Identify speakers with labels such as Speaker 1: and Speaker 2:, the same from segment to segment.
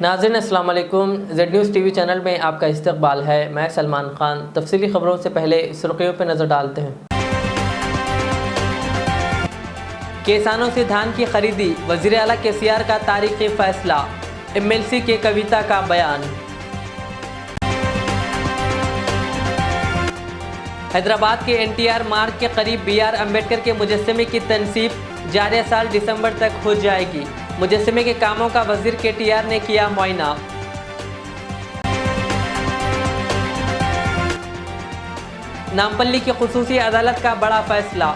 Speaker 1: नाज़रीन अस्सलाम वालेकुम। ज़ेड न्यूज़ टीवी चैनल में आपका इस्तकबाल है। मैं सलमान खान। तफसीली खबरों से पहले सुर्खियों पर नज़र डालते हैं। किसानों से धान की खरीदी, वज़ीर आला KCR का तारीखी फैसला। MLC के कविता का बयान। हैदराबाद के NTR मार्ग के करीब BR अम्बेडकर के मुजस्समे की तनसीब जारी साल दिसंबर तक हो जाएगी। मुजस्समे के कामों का वज़ीर KTR ने किया मुआयना। नामपल्ली की खुसूसी अदालत का बड़ा फैसला।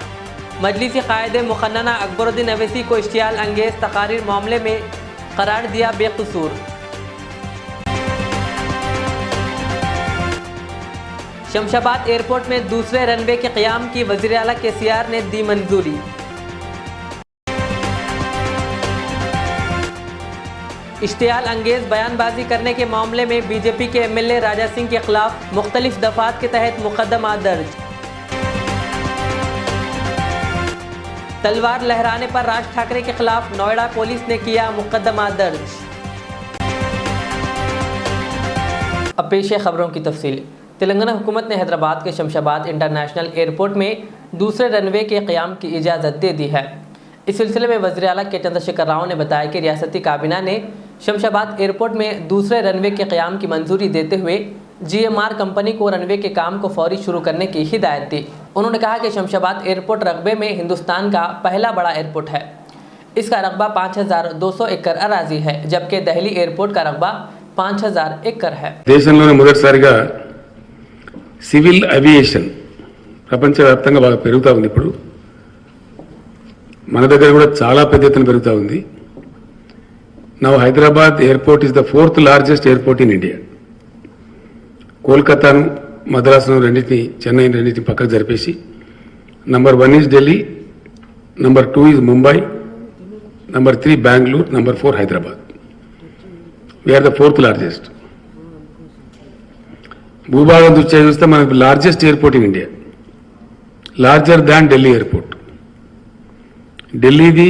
Speaker 1: मजलिसी कायदे मुखन्ना अकबरुद्दीन अवैसी को इश्तियाल अंगेज तकारीर मामले में करार दिया बेकसूर। शमशाबाद एयरपोर्ट में दूसरे रनवे के क़याम की वज़ीर आला KCR ने दी मंजूरी। इश्तियाल अंगेज बयानबाजी करने के मामले में BJP के MLA राजा सिंह के खिलाफ मुख्तलिफ दफात के तहत मुकदमा दर्ज। तलवार लहराने पर राज ठाकरे के खिलाफ नोएडा पुलिस ने किया मुकदमा दर्ज। अब पेश है खबरों की तफसील। तेलंगाना हुकूमत ने हैदराबाद के शमशाबाद इंटरनेशनल एयरपोर्ट में दूसरे रनवे के क़याम की इजाज़त दे दी है। इस सिलसिले में वज़ीर आला के चंद्रशेखर राव ने बताया कि रियासती काबीना ने शमशाबाद एयरपोर्ट में दूसरे रनवे के क़याम की मंजूरी देते हुए GMR कंपनी को रनवे के काम को फौरी शुरू करने की हिदायत दी। उन्होंने कहा कि शमशाबाद एयरपोर्ट रकबे में हिंदुस्तान का पहला बड़ा एयरपोर्ट है। इसका रकबा 5200 एकड़ अराजी है, जबकि दिल्ली एयरपोर्ट का रकबा 5000 एकड़ है।
Speaker 2: దేశంలోనే మొదటిసారిగా సివిల్ ఏవియేషన్ ప్రపంచవ్యాప్తంగా బాగా పెరుగుతూ ఉంది. ఇప్పుడు మన దగ్గర కూడా చాలా పెద్ద ఎత్తున పెరుగుతూ ఉంది. Now Hyderabad airport is the 4th largest airport in India. కోల్కతాను, మద్రాసును రెండింటిని, చెన్నైని రెండింటిని పక్కకు జరిపేసి number 1 is Delhi, number 2 is Mumbai, number 3 Bengaluru, number 4 Hyderabad. We are the 4th largest. భూభాగం దృష్ట్యా చూస్తే మనకు largest airport in India, larger than Delhi airport. ఢిల్లీది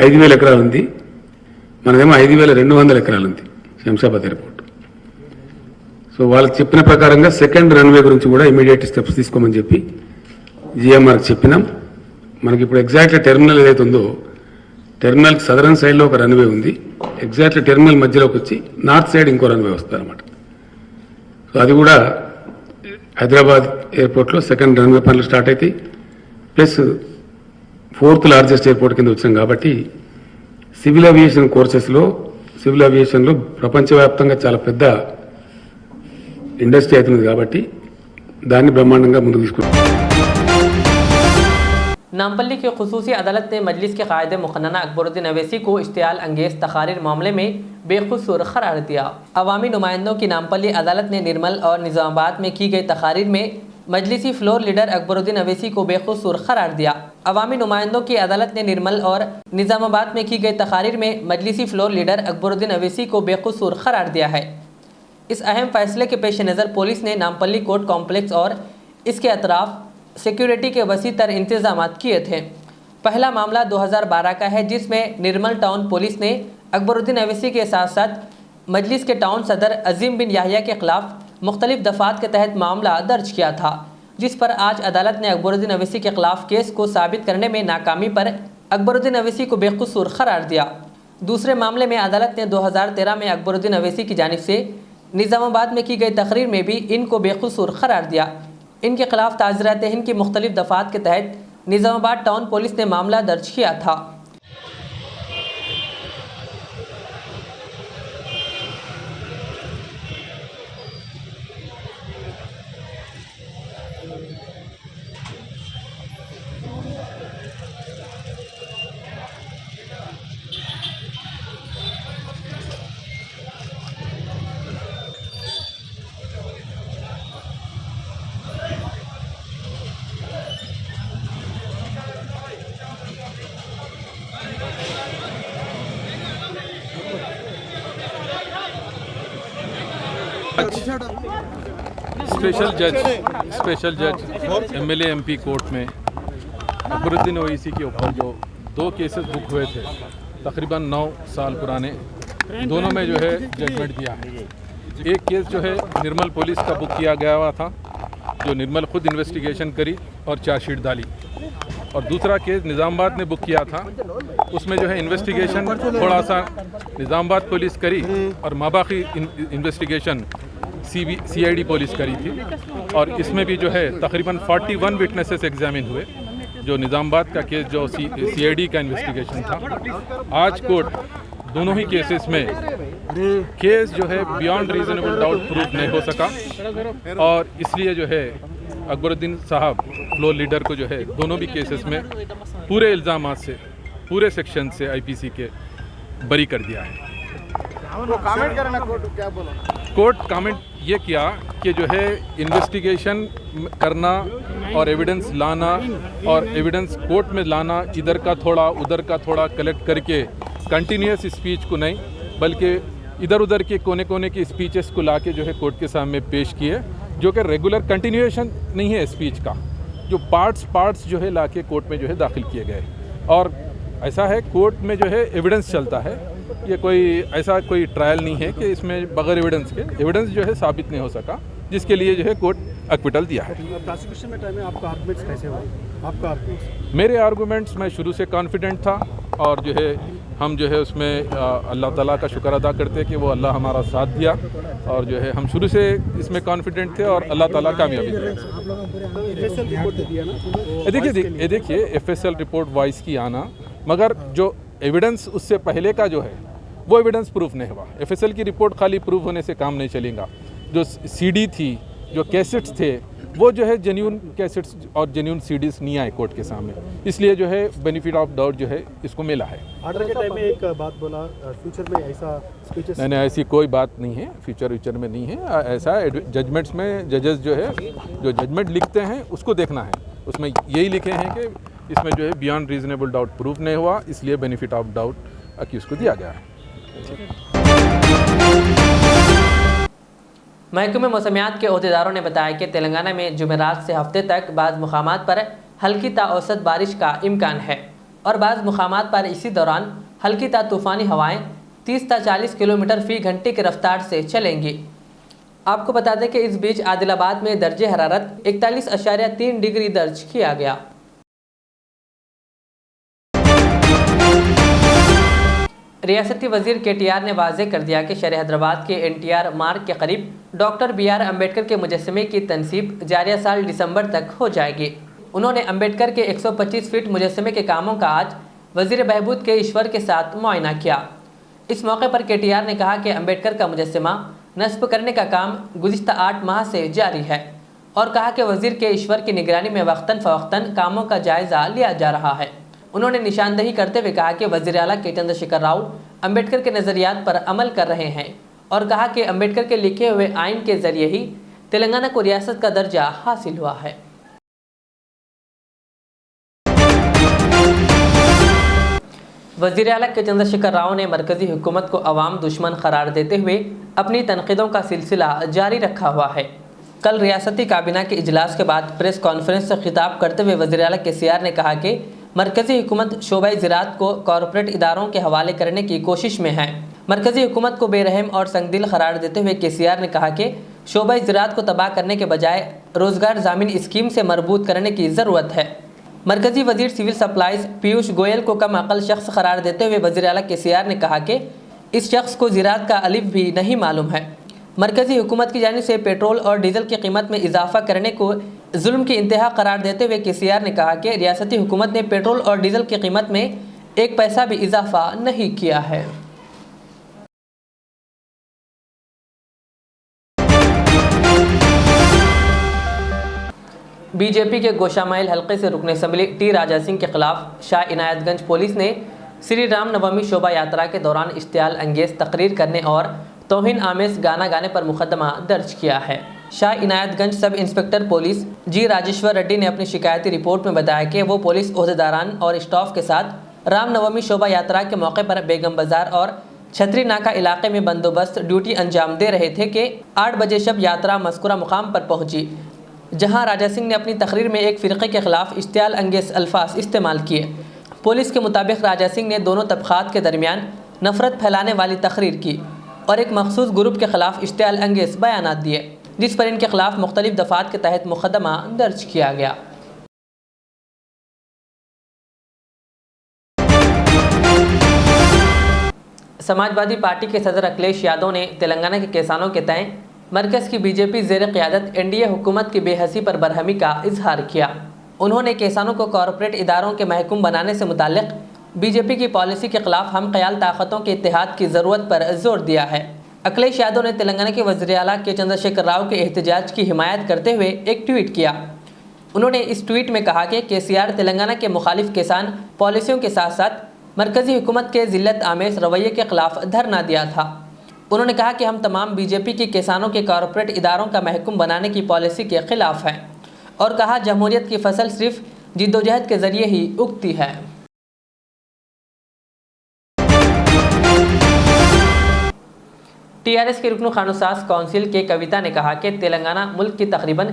Speaker 2: 5000 ఎకరాలు ఉంది, మనదేమో 5200 ఎకరాలు ఉంది శంషాబాద్ ఎయిర్పోర్ట్. సో వాళ్ళకి చెప్పిన ప్రకారంగా సెకండ్ రన్వే గురించి కూడా ఇమీడియట్ స్టెప్స్ తీసుకోమని చెప్పి GMRకి చెప్పినాం. మనకి ఇప్పుడు ఎగ్జాక్ట్లీ టెర్మినల్ ఏదైతే ఉందో, టెర్మినల్కి సదరన్ సైడ్లో ఒక రన్వే ఉంది, ఎగ్జాక్ట్లీ టెర్మినల్ మధ్యలోకి వచ్చి నార్త్ సైడ్ ఇంకో రన్వే వస్తుందన్నమాట. సో అది కూడా హైదరాబాద్ ఎయిర్పోర్ట్లో సెకండ్ రన్వే పనులు స్టార్ట్ అవుతాయి. ప్లస్ 4th లార్జెస్ట్ ఎయిర్పోర్ట్ కింద వచ్చాం కాబట్టి సివిల్ ఏవియేషన్ కోర్సెస్లో, సివిల్ ఏవియేషన్లో ప్రపంచవ్యాప్తంగా చాలా పెద్ద ఇండస్ట్రీ అవుతుంది కాబట్టి దాన్ని బ్రహ్మాండంగా ముందుకు తీసుకుంటాం.
Speaker 1: नामपल्ली की खुसूसी अदालत ने मजलिस के कायदे मुखन्ना अकबरुद्दीन अवैसी को इश्तियाल अंगेज तकारीर मामले में बेकसूर करार दिया। अवामी नुमाइंदों की नामपल्ली अदालत ने निर्मल और निज़ामाबाद में की गई तकारीर में मजलिसी फ्लोर लीडर अकबरुद्दीन अवैसी को बेकसूर करार दिया। अवामी नुमाइंदों की अदालत ने निर्मल और निज़ामाबाद में की गई तकारीर में मजलिसी फ्लोर लीडर अकबरुद्दीन अवैसी को बेकसूर करार दिया है। इस अहम फैसले के पेश नज़र पुलिस ने नामपल्ली कोर्ट कॉम्प्लेक्स और इसके अतराफ सिक्योरिटी के वसी तर इंतजाम किए थे। पहला मामला 2012 का है, जिसमें निर्मल टाउन पुलिस ने अकबरुद्दीन अवैसी के साथ साथ मजलिस के टाउन सदर अजीम बिन याहिया के खिलाफ मुख्तलिफ दफात के तहत मामला दर्ज किया था, जिस पर आज अदालत ने अकबरुद्दीन अवैसी के खिलाफ केस को साबित करने में नाकामी पर अकबरुद्दीन अवैसी को बेकसूर करार दिया। दूसरे मामले में अदालत ने 2013 में अकबरुद्दीन अवैसी की जानिब से निज़ामाबाद में की गई तकरीर में भी इनको बेकसूर करार दिया। इनके खिलाफ ताज़रात हिंद की मुख्तलिफ दफात के तहत निज़ामाबाद टाउन पुलिस ने मामला दर्ज किया था।
Speaker 3: स्पेशल जज MLA MP कोर्ट में अकबरुद्दीन ओवैसी के ऊपर जो 2 केसेस बुक हुए थे तकरीबन 9 साल पुराने, दोनों में जो है जजमेंट दिया है। एक केस जो है निर्मल पुलिस का बुक किया गया हुआ था, जो निर्मल खुद इन्वेस्टिगेशन करी और चार्जशीट डाली, और दूसरा केस निज़ामाबाद ने बुक किया था, उसमें जो है इन्वेस्टिगेशन थोड़ा सा निज़ामाबाद पुलिस करी और माबाकी इन्वेस्टिगेशन CID पुलिस करी थी। और इसमें भी जो है तकरीबन 41 विटनेसेस एग्जामिन हुए। जो निज़ामाबाद का केस जो CID का इन्वेस्टिगेशन था, आज कोर्ट दोनों ही केसेस में केस जो है बियॉन्ड रीजनेबल डाउट प्रूफ नहीं हो सका, और इसलिए जो है अकबरुद्दीन साहब फ्लोर लीडर को जो है दोनों भी केसेस में पूरे इल्ज़ामात से, पूरे सेक्शन से IPC के बरी कर दिया है। कोर्ट कमेंट ये किया कि जो है इन्वेस्टिगेशन करना और एविडेंस लाना और एविडेंस कोर्ट में लाना, इधर का थोड़ा उधर का थोड़ा कलेक्ट करके कंटिन्यूस स्पीच को नहीं, बल्कि इधर उधर के कोने कोने की स्पीचेस को लाके जो है कोर्ट के सामने पेश किए, जो कि रेगुलर कंटिन्यूएशन नहीं है स्पीच का, जो पार्ट्स जो है लाके कोर्ट में जो है दाखिल किए गए। और ऐसा है कोर्ट में जो है एविडेंस चलता है, ये कोई ऐसा कोई ट्रायल नहीं है कि इसमें बगैर एविडेंस के एविडेंस जो है साबित नहीं हो सका, जिसके लिए जो है कोर्ट एक्विटल दिया है।
Speaker 4: प्रोसिक्यूशन में टाइम में आपका आर्गुमेंट्स कैसे हुए? आपका आर्गुमेंट्स?
Speaker 3: मेरे आर्गुमेंट्स मैं शुरू से कॉन्फिडेंट था, और जो है हम जो है उसमें अल्लाह ताला का शुक्र अदा करते कि वो अल्लाह हमारा साथ दिया, और जो है हम शुरू से इसमें कॉन्फिडेंट थे और अल्लाह ताला कामयाबी दिया। देखिए FSL रिपोर्ट वाइस की आना, मगर जो एविडेंस उससे पहले का जो है वो एविडेंस प्रूफ नहीं हुआ। FSL की रिपोर्ट खाली प्रूफ होने से काम नहीं चलेगा। जो CD थी, जो कैसेट्स थे, वो जो है जेन्यून कैसेट्स और जेन्यून CDs नहीं आए कोर्ट के सामने, इसलिए जो है बेनिफिट ऑफ डाउट जो है इसको मिला है।
Speaker 4: ऑर्डर के टाइम में एक बात बोला, फ्यूचर में ऐसा स्पीचेस
Speaker 3: नहीं, ऐसी कोई बात नहीं है, फ्यूचर में नहीं है ऐसा। जजमेंट्स में जजेस जो है जो जजमेंट लिखते हैं उसको देखना है, उसमें यही लिखे हैं कि इसमें जो है बियॉन्ड रीजनेबल डाउट प्रूफ नहीं हुआ, इसलिए बेनिफिट ऑफ डाउट अक्यूज को दिया गया है।
Speaker 1: महकमे मौसमियात के अहदेदारों ने बताया कि तेलंगाना में जुमेरात से हफ्ते तक बाज़ मुकामात पर हल्की ता औसत बारिश का इम्कान है, और बाज़ मुकामात पर इसी दौरान हल्की ता तूफ़ानी हवाएं 30 ता 40 किलोमीटर फ़ी घंटे की रफ्तार से चलेंगी। आपको बता दें कि इस बीच आदिलाबाद में दर्जे हरारत 41.3 डिग्री दर्ज किया गया। रियासती वजीर KTR ने वाज़ेह कर दिया कि शहर हैदराबाद के NTR मार्ग के करीब डॉक्टर BR अम्बेडकर के मुजस्समे की तनसीब जारिया साल दिसंबर तक हो जाएगी। उन्होंने अम्बेडकर के 125 फीट मुजस्समे के कामों का आज वजीर बहबूद के ईश्वर के साथ मुआयना किया। इस मौके पर KTR ने कहा कि अम्बेडकर का मुजस्समा नस्ब करने का काम गुज़िश्ता 8 माह से जारी है, और कहा कि वजीर के ईश्वर की निगरानी में वक्तन फ़वक्तन कामों का जायज़ा लिया जा रहा है। उन्होंने निशानदेही करते हुए कहा कि वज़ीर आला के चंद्रशेखर राव अम्बेडकर के नज़रियात पर अमल कर रहे हैं, और कहा कि अम्बेडकर के लिखे हुए आइन के ज़रिए ही तेलंगाना को रियासत का दर्जा हासिल हुआ है। वज़ीर आला के चंद्रशेखर राव ने मरकज़ी हुकूमत को अवाम दुश्मन करार देते हुए अपनी तनक़ीदों का सिलसिला जारी रखा हुआ है। कल रियासती काबीना के इजलास के बाद प्रेस कॉन्फ्रेंस से खिताब करते हुए वज़ीर आला KCR ने कहा कि मरकज़ी हुकूमत शोबा ज़राअत को कॉरपोरेट इदारों के हवाले करने की कोशिश में है। मरकज़ी हुकूमत को बेरहम और संगदिल करार देते हुए KCR ने कहा कि शोबा ज़राअत को तबाह करने के बजाय रोज़गार ज़ामिन स्कीम से मरबूत करने की ज़रूरत है। मरकज़ी वज़ीर सिविल सप्लाईज़ पीयूष गोयल को कम अक़ल शख्स करार देते हुए वज़ीर आला KCR ने कहा कि इस शख्स को ज़राअत का अलिफ भी नहीं मालूम है। मरकज़ी हुकूमत की जानिब से पेट्रोल और डीजल की कीमत में इजाफा करने को जुल्म की इंतहा करार देते हुए KCR ने कहा कि रियासती हुकूमत ने पेट्रोल और डीजल की कीमत में 1 पैसा भी इजाफा नहीं किया है। बीजेपी के गोशामाइल हल्के से रुकन असम्बली T राजा सिंह के खिलाफ शाह इनायतगंज पुलिस ने श्री राम नवमी शोभा यात्रा के दौरान इश्तियाल अंगेज तकरीर करने और तौहीन आमेज गाना गाने पर मुकदमा दर्ज किया है। Shah Inayatganj sub inspector police G Rajeshwar Reddy ने अपनी शिकायती रिपोर्ट में बताया कि वो पुलिस ओहदेदारान और स्टाफ के साथ रामनवमी शोभा यात्रा के मौके पर बेगम बाजार और छतरी नाका इलाके में बंदोबस्त ड्यूटी अंजाम दे रहे थे कि 8 बजे शब यात्रा मज़कूरा मुकाम पर पहुंची, जहां राजा सिंह ने अपनी तकरीर में एक फ़िरक़े के ख़िलाफ़ इश्तियाल अंगेज अल्फाज इस्तेमाल किए। पुलिस के मुताबिक राजा सिंह ने दोनों तबक़ात के दरमियान नफरत फैलाने वाली तकरीर की और एक मखसूस ग्रुप के खिलाफ इश्तियाल अंगेज बयानात दिए, जिस पर इनके खिलाफ मुख्तलिफ दफात के तहत मुकदमा दर्ज किया गया। समाजवादी पार्टी के सदर अखिलेश यादव ने तेलंगाना के किसानों के तय मरकज़ की बीजेपी ज़ेर क़यादत एनडीए हुकूमत की बेहसी पर बरहमी का इजहार किया। उन्होंने किसानों को कॉरपोरेट इदारों के महकूम बनाने से मुताल्लिक़ बीजेपी की पॉलिसी के खिलाफ हम ख्याल ताकतों के इत्तेहाद की ज़रूरत पर जोर दिया है। अखिलेश यादव ने तेलंगाना के वज़ीर आला के चंद्रशेखर राव के एहतजाज की हिमायत करते हुए एक ट्वीट किया। उन्होंने इस ट्वीट में कहा कि केसीआर तेलंगाना के मुखालिफ किसान पॉलिसियों के साथ साथ मरकज़ी हुकूमत के ज़िल्लत आमेज रवैये के खिलाफ धरना दिया था। उन्होंने कहा कि हम तमाम बीजेपी की किसानों के कॉरपोरेट इदारों का महकूम बनाने की पॉलिसी के खिलाफ हैं और कहा जमहूरियत की फसल सिर्फ जिद्दोजहद के ज़रिए ही उगती है। टीआरएस के रुकन खानुसास काउंसिल के कविता ने कहा कि तेलंगाना मुल्क की तकरीबन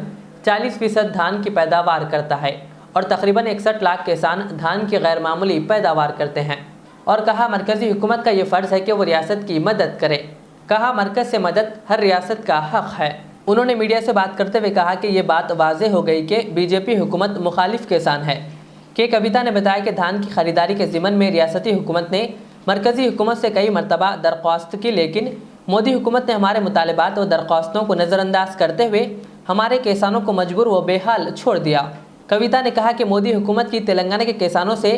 Speaker 1: 40% धान की पैदावार करता है और तकरीबन 61 लाख किसान धान की गैर मामूली पैदावार करते हैं और कहा मरकज़ी हुकूमत का ये फ़र्ज़ है कि वो रियासत की मदद करे। कहा मरकज़ से मदद हर रियासत का हक़ है। उन्होंने मीडिया से बात करते हुए कहा कि ये बात वाज़ेह हो गई कि बीजेपी हुकूमत मुखालिफ किसान है। के कविता ने बताया कि धान की ख़रीदारी के ज़िमन में रियासती हुकूमत ने मरकज़ी हुकूमत से कई मरतबा दरख्वास्त की, लेकिन मोदी हुकूमत ने हमारे मुतालबात और दरख्वास्तों को नज़रअंदाज करते हुए हमारे किसानों को मजबूर व बेहाल छोड़ दिया। कविता ने कहा कि मोदी हुकूमत की तेलंगाना के किसानों से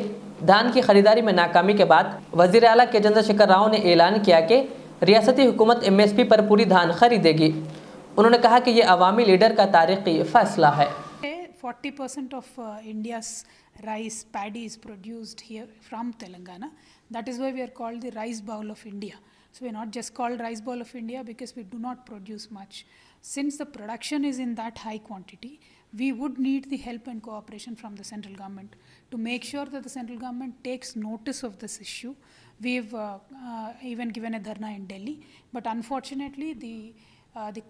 Speaker 1: धान की खरीदारी में नाकामी के बाद वज़ीर आला के चंद्रशेखर राव ने ऐलान किया कि रियासती हुकूमत MSP पर पूरी धान खरीदेगी। उन्होंने कहा कि ये अवामी लीडर का तारीख़ी फ़ैसला है।
Speaker 5: 40% of India's rice paddy is produced here from Telangana. That is why we are called the rice bowl of India. So we are not just called rice bowl of India because we do not produce much. Since the production is in that high quantity, we would need the help and cooperation from the central government to make sure that the central government takes notice of this issue. We've even given a dharna in Delhi, but unfortunately the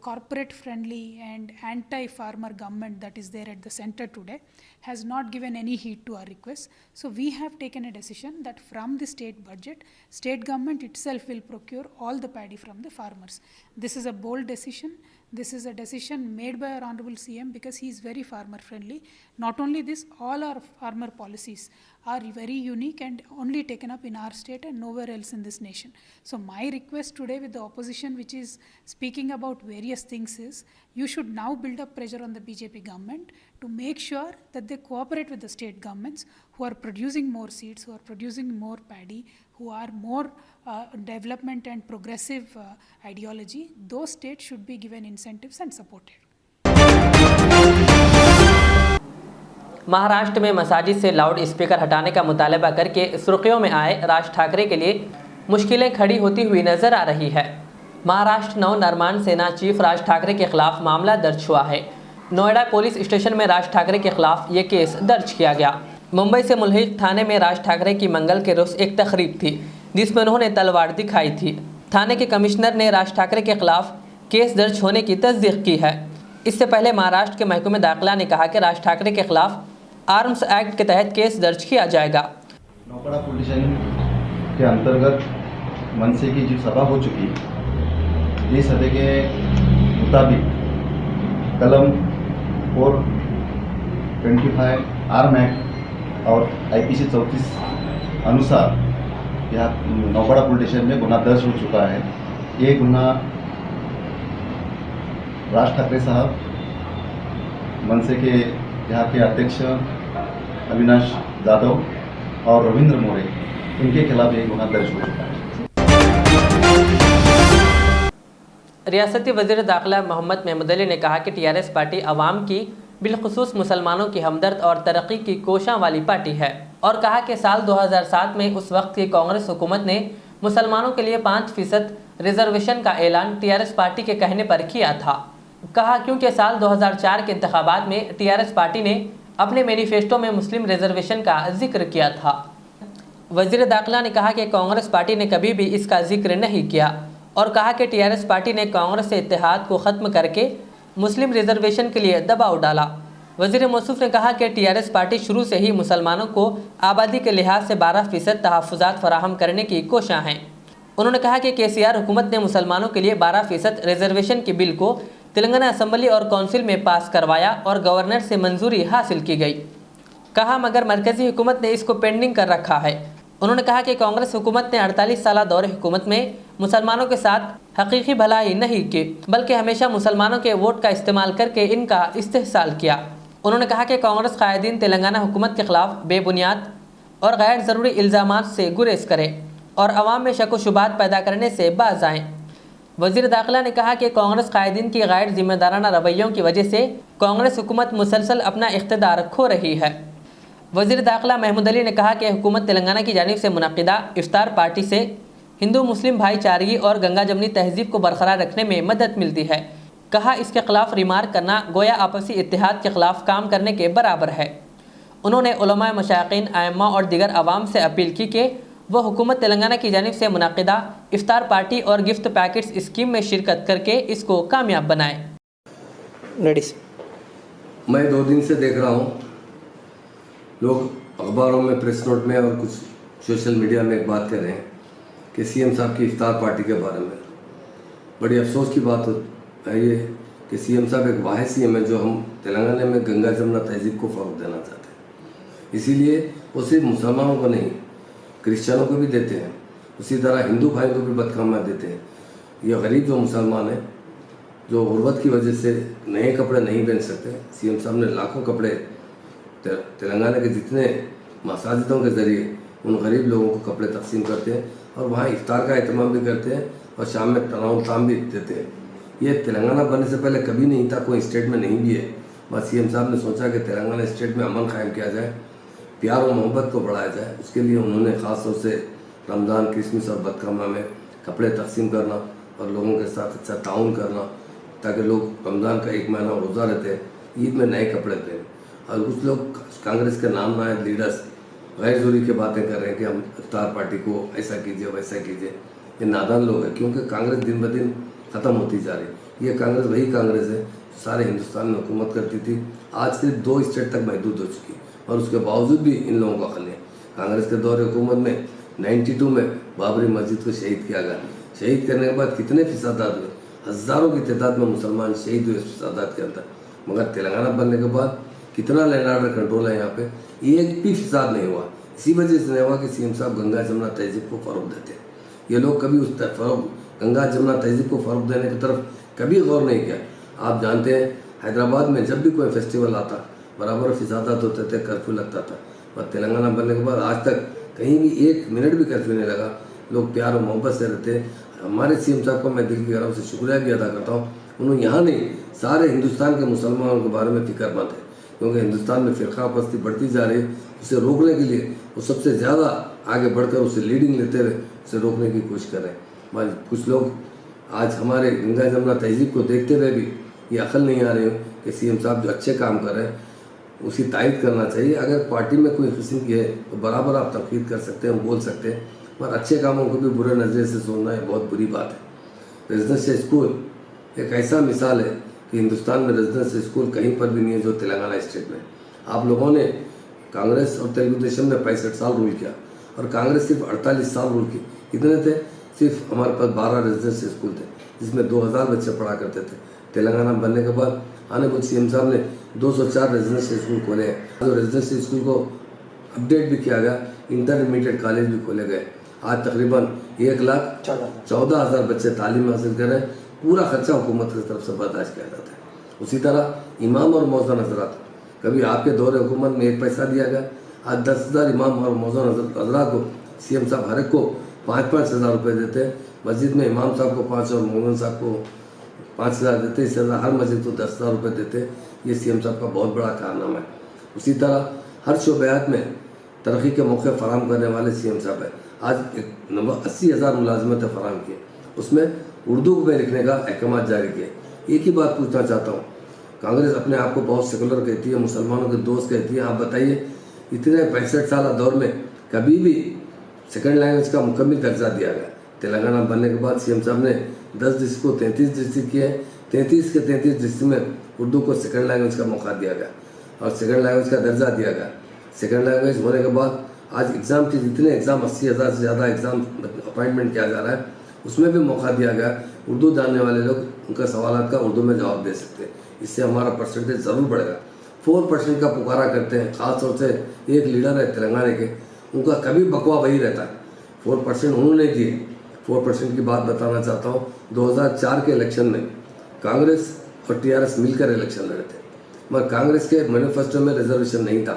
Speaker 5: corporate friendly and anti-farmer government that is there at the center today has not given any heed to our requests. So we have taken a decision that from the state budget, state government itself will procure all the paddy from the farmers. This is a bold decision. This is a decision made by our Honorable CM because he is very farmer friendly. Not only this, all our farmer policies are very unique and only taken up in our state and nowhere else in this nation. So my request today with the opposition, which is speaking about various things, is you should now build up pressure on the BJP government to make sure that they cooperate with the state governments who are producing more seeds, who are producing more paddy, who are more development and progressive ideology. Those states should be given incentives and supported.
Speaker 1: Maharashtra में मसाजिद से loud speaker हटाने का मुतालबा करके सुर्खियों में आए राज ठाकरे के लिए मुश्किलें खड़ी होती हुई नजर आ रही है। महाराष्ट्र नव निर्माण सेना चीफ राज ठाकरे के खिलाफ मामला दर्ज हुआ है। नोएडा पुलिस स्टेशन में राज ठाकरे के खिलाफ ये केस दर्ज किया गया। मुंबई से मुल्हिक थाने में राज ठाकरे की मंगल के रोज एक तकरीब थी जिसमें उन्होंने तलवार दिखाई थी। थाने के कमिश्नर ने राज ठाकरे के खिलाफ केस दर्ज होने की तस्दीक की है। इससे पहले महाराष्ट्र के महकमे दाखिला ने कहा कि राज ठाकरे के खिलाफ आर्म्स एक्ट के तहत केस दर्ज किया जाएगा।
Speaker 6: नौपाड़ा पुलिस स्टेशन के अंतर्गत मनसे की जो सभा हो चुकी है, इस सभा के मुताबिक कलम 425 आर्म एक्ट और IPC 34 अनुसार यहाँ नौपाड़ा पुलिस स्टेशन में गुना दर्ज हो चुका है। ये गुना राज ठाकरे साहब, मनसे के यहाँ के अध्यक्ष अविनाश जाधव और रविंद्र मोरे, इनके खिलाफ एक गुना दर्ज हो चुका है।
Speaker 1: रियासती वज़ीर दाखिला मोहम्मद महमूद अली ने कहा कि TRS पार्टी अवाम की बिलखुसूस मुसलमानों की हमदर्द और तरक्की की कोशां वाली पार्टी है और कहा कि साल 2007 में उस वक्त की कांग्रेस हुकूमत ने मुसलमानों के लिए 5% रिजर्वेशन का ऐलान TRS पार्टी के कहने पर किया था। कहा क्योंकि साल 2004 के इंतखाबात में TRS पार्टी ने अपने मैनिफेस्टो में मुस्लिम रिजर्वेशन का जिक्र किया था। वज़ीर दाखिला ने कहा कि कांग्रेस पार्टी ने कभी भी इसका जिक्र नहीं किया और कहा कि TRS पार्टी ने कांग्रेस से इत्तेहाद को ख़त्म करके मुस्लिम रिजर्वेशन के लिए दबाव डाला। वज़ीर मौसूफ ने कहा कि TRS पार्टी शुरू से ही मुसलमानों को आबादी के लिहाज से 12% तहफ़्फ़ुज़ात फराहम करने की कोशिश हैं। उन्होंने कहा कि केसीआर हुकूमत ने मुसलमानों के लिए 12% रिजर्वेशन के बिल को तेलंगाना असेंबली और काउंसिल में पास करवाया और गवर्नर से मंजूरी हासिल की गई। कहा मगर मरकजी हुकूमत ने इसको पेंडिंग कर रखा है। उन्होंने कहा कि कांग्रेस हुकूमत ने 48 साल दौर हुकूमत में मुसलमानों के साथ हकीकी भलाई नहीं की, बल्कि हमेशा मुसलमानों के वोट का इस्तेमाल करके इनका इस्तेहसाल किया। उन्होंने कहा कि कांग्रेस कायदीन तेलंगाना हुकूमत के खिलाफ बेबुनियाद और गैर ज़रूरी इल्ज़ामात से गुरेज करें और अवाम में शक व शुबात पैदा करने से बाज आएँ। वज़ीर दाखिला ने कहा कि कांग्रेस कायदीन की गैर जिम्मेदाराना रवैयों की वजह से कांग्रेस हुकूमत मुसलसल अपना इख्तिदार खो रही है। वज़ीर दाखिला महमूद अली ने कहा कि हुकूमत तेलंगाना की जानिब से मुनक़िदा इफ्तार पार्टी से हिंदू मुस्लिम भाईचारगी और गंगा जमनी तहजीब को बरकरार रखने में मदद मिलती है। कहा इसके खिलाफ रिमार्क करना गोया आपसी इत्तेहाद के खिलाफ काम करने के बराबर है। उन्होंने उलमा, मशाइखीन, आइम्मा और दीगर आवाम से अपील की कि वह हुकूमत तेलंगाना की जानिब से मुनक़िदा इफ्तार पार्टी और गिफ्ट पैकेट्स स्कीम में शिरकत करके इसको कामयाब बनाएं।
Speaker 7: मैं 2 दिन से देख रहा हूँ लोग अखबारों में, प्रेस नोट में और कुछ सोशल मीडिया में एक बात कह रहे हैं कि सीएम साहब की इफ्तार पार्टी के बारे में। बड़ी अफसोस की बात है ये कि सीएम साहब एक वाहिद सीएम है जो हम तेलंगाना में गंगा जमुना तहजीब को फ़रोग़ देना चाहते हैं। इसीलिए वो सिर्फ मुसलमानों को नहीं, क्रिश्चियनों को भी देते हैं, उसी तरह हिंदू भाइयों को भी बदकामियाँ देते हैं। ये गरीब जो मुसलमान हैं जो गुर्बत की वजह से नए कपड़े नहीं पहन सकते, सीएम साहब ने लाखों कपड़े तेलंगाना के जितने मसाजिदों के ज़रिए उन गरीब लोगों को कपड़े तकसीम करते हैं और वहाँ इफ्तार का एहतमाम भी करते हैं और शाम में तनाव ताम भी देते हैं। ये तेलंगाना बनने से पहले कभी नहीं था, कोई स्टेट में नहीं भी है। बस सीएम साहब ने सोचा कि तेलंगाना स्टेट में अमन कायम किया जाए, प्यार और मोहब्बत को बढ़ाया जाए। उसके लिए उन्होंने ख़ास तौर से रमज़ान, क्रिसमस और बदकामा में कपड़े तकसीम करना और लोगों के साथ अच्छा ताउन करना, ताकि लोग रमज़ान का 1 महीना रोज़ा रहते हैं, ईद में नए कपड़े पहने। और कुछ लोग कांग्रेस के नाम ना लीडर्स गैर ज़रूरी की बातें कर रहे हैं कि हम इफ्तार पार्टी को ऐसा कीजिए वैसा कीजिए। ये नादान लोग हैं, क्योंकि कांग्रेस दिन ब दिन ख़त्म होती जा रही है। ये कांग्रेस वही कांग्रेस है सारे हिंदुस्तान में हुकूमत करती थी, आज सिर्फ 2 स्टेट तक महदूद हो चुकी और उसके बावजूद भी इन लोगों का खल है। कांग्रेस के दौर हुकूमत में 92 में बाबरी मस्जिद को शहीद किया गया। शहीद करने के बाद कितने फिसादात हुए, हज़ारों की तादाद में मुसलमान शहीद हुए इस फिसादात के अंदर। मगर तेलंगाना बनने के बाद कितना लैंड ऑर्डर कंट्रोल है यहाँ पे, एक भी फिसाद नहीं हुआ। इसी वजह से नहीं हुआ कि सीएम साहब गंगा जमुना तहजीब को फ़रोग़ देते हैं। ये लोग कभी उस गंगा जमुना तहजीब को फ़रोग़ देने की तरफ कभी गौर नहीं किया। आप जानते हैं हैदराबाद में जब भी कोई फेस्टिवल आता बराबर फिसादात होते थे, कर्फ्यू लगता था। और तेलंगाना बनने के बाद आज तक कहीं भी 1 मिनट भी कर्फ्यू नहीं लगा। लोग प्यार और मोहब्बत से रहते हैं। हमारे सीएम साहब को मैं दिल की गहराई से शुक्रिया भी अदा करता हूँ। उन्होंने यहाँ नहीं, सारे हिंदुस्तान के मुसलमानों के बारे में फिक्रमंद है, क्योंकि हिंदुस्तान में फ़िरका परस्ती बढ़ती जा रही है। उसे रोकने के लिए वो सबसे ज़्यादा आगे बढ़कर उसे लीडिंग लेते हुए उसे रोकने की कोशिश कर रहे हैं। कुछ लोग आज हमारे गंगा जमुना तहजीब को देखते हुए भी ये अकल नहीं आ रही हो कि सीएम साहब जो अच्छे काम कर रहे हैं उसकी तारीफ करना चाहिए। अगर पार्टी में कोई किस्म की है तो बराबर आप तनकीद कर सकते हैं, बोल सकते हैं, पर अच्छे कामों को भी बुरे नज़रिए से सुनना है बहुत बुरी बात है। रेजिडेंशियल स्कूल एक ऐसा मिसाल है कि हिंदुस्तान में रेजिडेंशियल स्कूल कहीं पर भी नहीं है जो तेलंगाना स्टेट में। आप लोगों ने कांग्रेस और तेलुगु देशम ने 65 साल रूल किया और कांग्रेस सिर्फ 48 साल रूल की। कितने थे? सिर्फ हमारे पास 12 रेजिडेंशियल स्कूल थे जिसमें 2000 बच्चे पढ़ा करते थे। तेलंगाना बनने के बाद आने कुछ सीएम साहब ने 204 रेजिडेंशियल स्कूल खोले हैं। जो रेजिडेंशियल स्कूल को अपडेट भी किया गया, इंटरमीडिएट कॉलेज भी खोले गए। आज तकरीबन 1,14,000 बच्चे तालीम हासिल कर रहे हैं। पूरा खर्चा हुकूमत की तरफ से बर्दाश्त किया जाता है। उसी तरह इमाम और मौज़न हज़रात, कभी आपके दौरे हुकूमत में 1 पैसा दिया गया, आज 10,000 इमाम और मौज़न हज़रात को सीएम साहब हर एक को 5-5 हज़ार रुपये देते हैं। मस्जिद में इमाम साहब को 5 और मौज़न साहब को 5,000 देते हैं। इससे ज़्यादा हर मस्जिद को 10,000 रुपये देते हैं। ये सीएम साहब का बहुत बड़ा कारनामा है। उसी तरह हर शोबयात में तरक्की के मौके फराहम करने वाले सीएम साहब है। आज 80,000 मुलाजमतें फराहम की, उसमें उर्दू में लिखने का अहकाम जारी किए। एक ही बात पूछना चाहता हूँ, कांग्रेस अपने आप को बहुत सेकुलर कहती है, मुसलमानों के दोस्त कहती है। आप बताइए, इतने 65 साल दौर में कभी भी सेकंड लैंग्वेज का मुकम्मल दर्जा दिया गया? तेलंगाना बनने के बाद सीएम साहब ने 10 डिस्ट्रिक्ट को 33 डिस्ट्रिक्ट किए। 33 के 33 डिस्ट्रिक्ट में उर्दू को सेकंड लैंग्वेज का मौका दिया गया और सेकंड लैंग्वेज का दर्जा दिया गया। सेकंड लैंग्वेज होने के बाद आज एग्ज़ाम के जितने एग्ज़ाम 80,000 से ज़्यादा एग्ज़ाम अपॉइंटमेंट किया जा रहा है, उसमें भी मौका दिया गया। उर्दू जानने वाले लोग उनका सवाल का उर्दू में जवाब दे सकते हैं। इससे हमारा परसेंटेज ज़रूर बढ़ेगा। 4% का पुकारा करते हैं, ख़ासतौर से एक लीडर है तेलंगाना के, उनका कभी बकवा वही रहता है। 4% उन्होंने दिए। 4% की बात बताना चाहता हूँ। 2004 के इलेक्शन में कांग्रेस और टीआरएस मिलकर इलेक्शन लड़े थे, मगर कांग्रेस के मैनिफेस्टो में रिजर्वेशन नहीं था।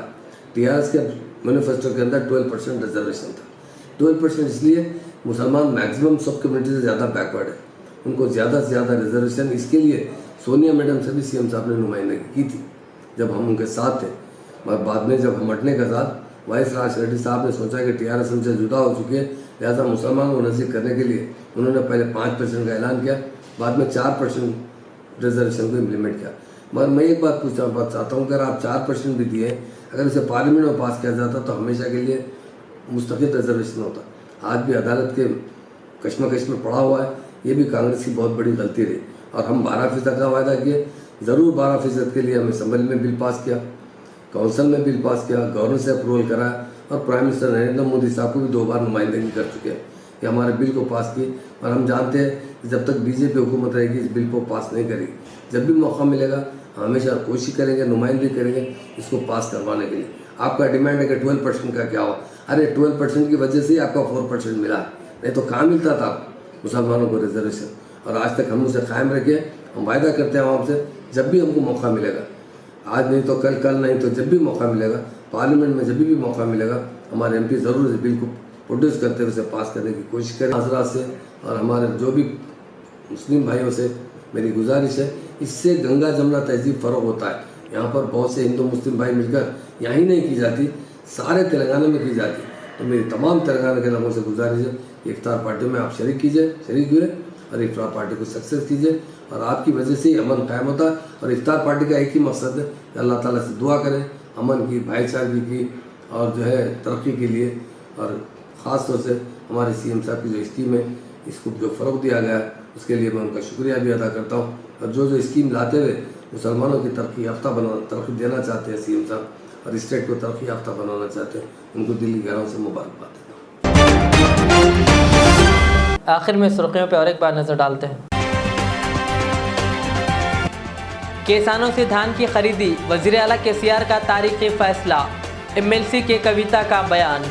Speaker 7: टीआरएस के मैनिफेस्टो के अंदर 12% रिजर्वेशन था। 12% इसलिए मुसलमान मैक्सिमम सब कम्युनिटी से ज़्यादा बैकवर्ड है, उनको ज़्यादा से ज़्यादा रिजर्वेशन। इसके लिए सोनिया मैडम से भी सीएम साहब ने नुमाइंदगी की थी जब हम उनके साथ थे, मगर बाद में जब हम हटने के साथ वाई राज रेड्डी साहब ने सोचा कि टीआरएस हमसे जुदा हो चुकी है, लिहाजा मुसलमानों को नज़दीक करने के लिए उन्होंने पहले 5% का ऐलान किया, बाद में 4% रिजर्वेशन को इम्प्लीमेंट किया। मगर मैं एक बात पूछना चाहता हूँ, अगर आप 4% भी दिए, अगर इसे पार्लियामेंट में पास किया जाता तो हमेशा के लिए मुस्तकिल रिजर्वेशन होता। आज भी अदालत के कश्मकश में पड़ा हुआ है, ये भी कांग्रेस की बहुत बड़ी गलती रही। और हम 12% का वायदा किए, ज़रूर 12% के लिए हम असेंबली में बिल पास किया, काउंसिल में बिल पास किया, गवर्नर से अप्रूवल कराया, और प्राइम मिनिस्टर नरेंद्र मोदी साहब को भी 2 बार नुमाइंदगी कर चुके हैं कि हमारे बिल को पास की। और हम जानते हैं कि जब तक बीजेपी हुकूमत रहेगी इस बिल को पास नहीं करेगी। जब भी मौका मिलेगा हमेशा कोशिश करेंगे, नुमाइंदगी करेंगे इसको पास करवाने के लिए। आपका डिमांड है कि 12% का क्या हुआ? अरे 12% की वजह से ही आपका 4% मिला, नहीं तो कहाँ मिलता था मुसलमानों को रिजर्वेशन। और आज तक हम उसे कायम रखे। हम वायदा करते हैं आपसे, जब भी हमको मौका मिलेगा, आज नहीं तो कल, कल नहीं तो जब भी मौका मिलेगा, पार्लियामेंट में जब भी मौका मिलेगा, हमारे एमपी ज़रूर इस बिल को प्रोड्यूस करते हुए उसे पास करने की कोशिश करें। हजरात से और हमारे जो भी मुस्लिम भाइयों से मेरी गुजारिश है, इससे गंगा जमुना तहजीब फ़रोग होता है। यहाँ पर बहुत से हिंदू मुस्लिम भाई मिलकर यहाँ ही नहीं की जाती, सारे तेलंगाना में की जाती। तो मेरी तमाम तेलंगाना के लोगों से गुजारिश है, इफ्तार पार्टी में आप शरीक हुए और इफ्तार पार्टी को सक्सेस कीजिए। और आपकी वजह से ही अमन कायम होता है। और इफ्तार पार्टी का एक ही मकसद है कि अल्लाह ताला से दुआ करें अमन की, भाईचारगी की और जो है तरक्की के लिए। और ख़ास तौर से हमारे सीएम साहब की जो स्कीम है, इसको जो फ़रोग दिया गया है, उसके लिए मैं उनका शुक्रिया भी अदा करता हूँ। और जो स्कीम लाते हुए मुसलमानों की तरक्की देना चाहते हैं सीएम साहब, और स्टेट को तरक्की याफ्ता बनाना चाहते हैं, उनको दिल की गहराइयों से मुबारकबाद देता हूँ।
Speaker 1: आखिर में सुर्खियों पर और एक बार नज़र डालते हैं। किसानों से धान की खरीदी, वज़ीर आला केसीआर का तारीखी फैसला, एमएलसी के कविता का बयान।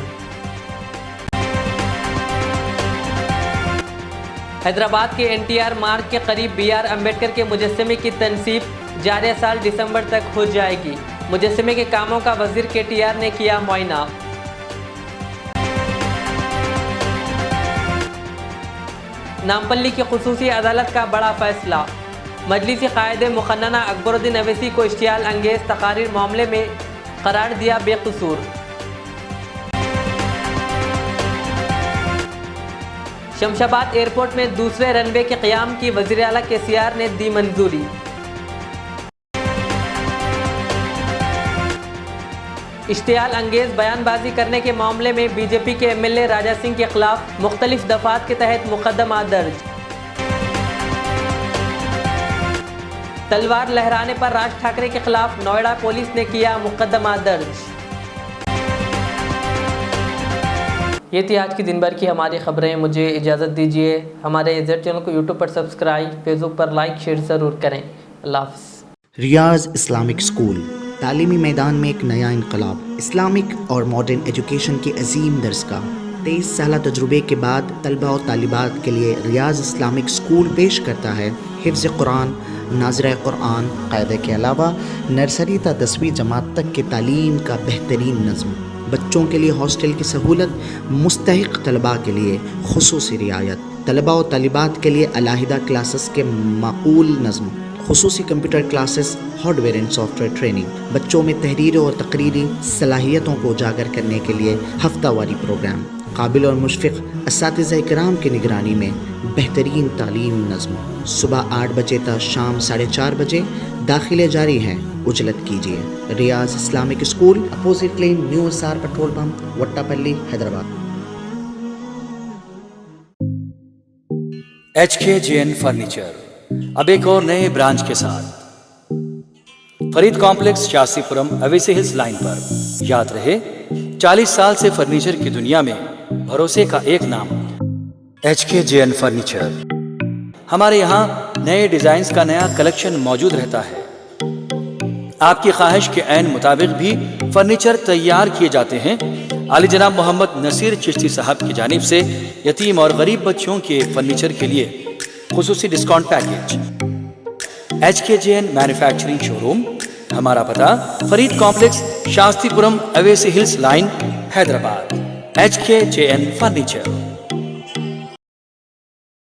Speaker 1: हैदराबाद के एनटीआर मार्ग के करीब BR अम्बेडकर के मुजस्समे की तनसीब जारी साल दिसंबर तक हो जाएगी। मुजस्समे के कामों का वज़ीर KTR ने किया मुआयना। नामपल्ली की खुसूसी अदालत का बड़ा फैसला, मजलिसी कायदे मुखन्ना अकबरुद्दीन अवैसी को इश्तियाल अंगेज तकारीर मामले में करार दिया बेकसूर। शमशाबाद एयरपोर्ट में दूसरे रनवे के क़याम की वज़ीर आला KCR ने दी मंजूरी। इश्तियाल अंगेज बयानबाजी करने के मामले में बीजेपी के MLA राजा सिंह के खिलाफ मुख्तलिफ दफात के तहत मुकदमा दर्ज। तलवार लहराने पर राज ठाकरे के खिलाफ नोएडा पुलिस ने किया मुकदमा दर्ज। ये थी आज की दिन भर की हमारी खबरें। मुझे इजाज़त दीजिए। हमारे Z चैनल को YouTube पर सब्सक्राइब, फेसबुक पर लाइक शेयर ज़रूर करें। अल्लाह हाफ़िज़।
Speaker 8: रियाज इस्लामिक स्कूल तालीमी मैदान में एक नया इनकलाब, इस्लामिक और मॉडर्न एजुकेशन की अजीम दरसगाह। 23 साल तजुर्बे के बाद तलबा और तालिबात के लिए रियाज इस्लामिक स्कूल पेश करता है हिफ्ज़ कुरान, नाज़िरा कुरान क़ायदे के अलावा नर्सरी ता 10वीं जमात तक की तालीम का बेहतरीन नज़्म। बच्चों के लिए हॉस्टल की सहूलत, मुस्तहिक़ तलबा के लिए खुसूसी रियायत, तलबा और तालिबात के लिए अलहदा क्लासेस के माकूल नज़्म, खुसूसी computer classes, hardware and software training. बच्चों में तहरीरी और तकरीरी सलाहियतों को उजागर करने के लिए हफ्तावारी प्रोग्राम, काबिल और मुशफ़िक़ असातिज़ा इकराम की निगरानी में बेहतरीन तालीम नज़्म। सुबह 8 बजे तक शाम 4:30 बजे दाखिले जारी हैं, उजलत कीजिए। Riyaz Islamic school, opposite lane, new SR petrol pump, Vattapalli, Hyderabad.
Speaker 9: HKJN furniture अब एक और नए ब्रांच के साथ Farid complex, Shastripuram, Owaisi hills line पर। याद रहे 40 साल से फर्नीचर की दुनिया में भरोसे का एक नाम, HKJN फर्नीचर। हमारे यहाँ नए डिजाइन्स का नया कलेक्शन मौजूद रहता है। आपकी ख्वाहिश के ऐन मुताबिक भी फर्नीचर तैयार किए जाते हैं। आली जनाब मोहम्मद नसीर चिश्ती साहब की जानिब से यतीम और गरीब बच्चों के फर्नीचर के लिए खुसूसी discount package. HKJN manufacturing showroom, हमारा पता Farid complex, Shastripuram, Owaisi hills line, Hyderabad. HKJN furniture.